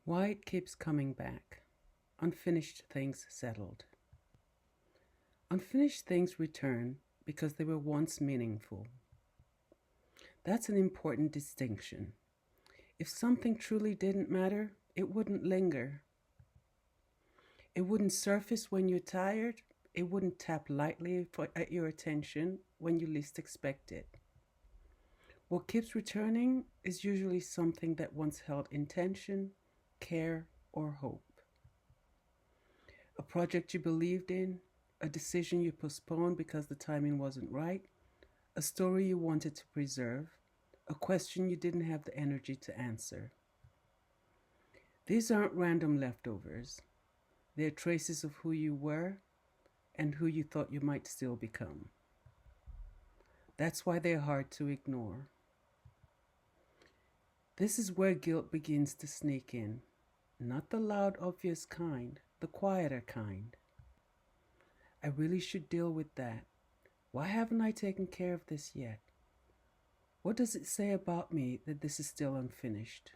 Why it keeps coming back. Unfinished things settled. Unfinished things return because they were once meaningful. That's an important distinction. If something truly didn't matter, it wouldn't linger. It wouldn't surface when you're tired. It wouldn't tap lightly at your attention when you least expect it. What keeps returning is usually something that once held intention, care, or hope. A project you believed in, a decision you postponed because the timing wasn't right, a story you wanted to preserve, a question you didn't have the energy to answer. These aren't random leftovers. They're traces of who you were and who you thought you might still become. That's why they're hard to ignore. This is where guilt begins to sneak in. Not the loud, obvious kind, the quieter kind. I really should deal with that. Why haven't I taken care of this yet? What does it say about me that this is still unfinished?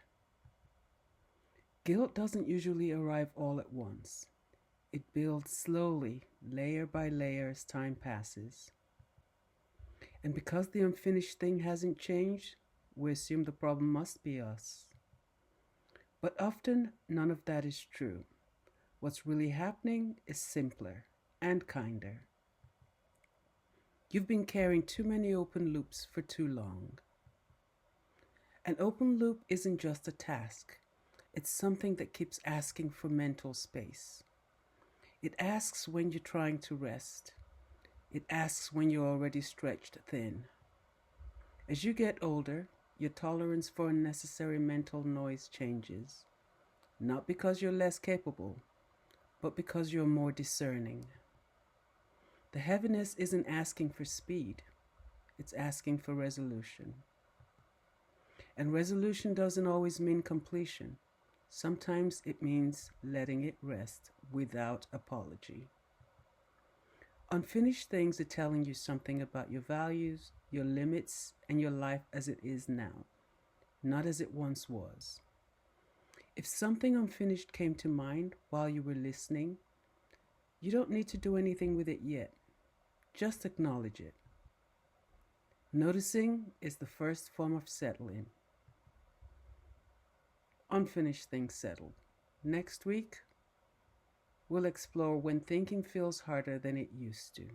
Guilt doesn't usually arrive all at once. It builds slowly, layer by layer as time passes. And because the unfinished thing hasn't changed, we assume the problem must be us. But often, none of that is true. What's really happening is simpler and kinder. You've been carrying too many open loops for too long. An open loop isn't just a task. It's something that keeps asking for mental space. It asks when you're trying to rest. It asks when you're already stretched thin. As you get older, your tolerance for unnecessary mental noise changes. Not because you're less capable, but because you're more discerning. The heaviness isn't asking for speed, it's asking for resolution. And resolution doesn't always mean completion. Sometimes it means letting it rest without apology. Unfinished things are telling you something about your values, your limits, and your life as it is now, not as it once was. If something unfinished came to mind while you were listening, you don't need to do anything with it yet. Just acknowledge it. Noticing is the first form of settling. Unfinished things settled. Next week, we'll explore when thinking feels harder than it used to.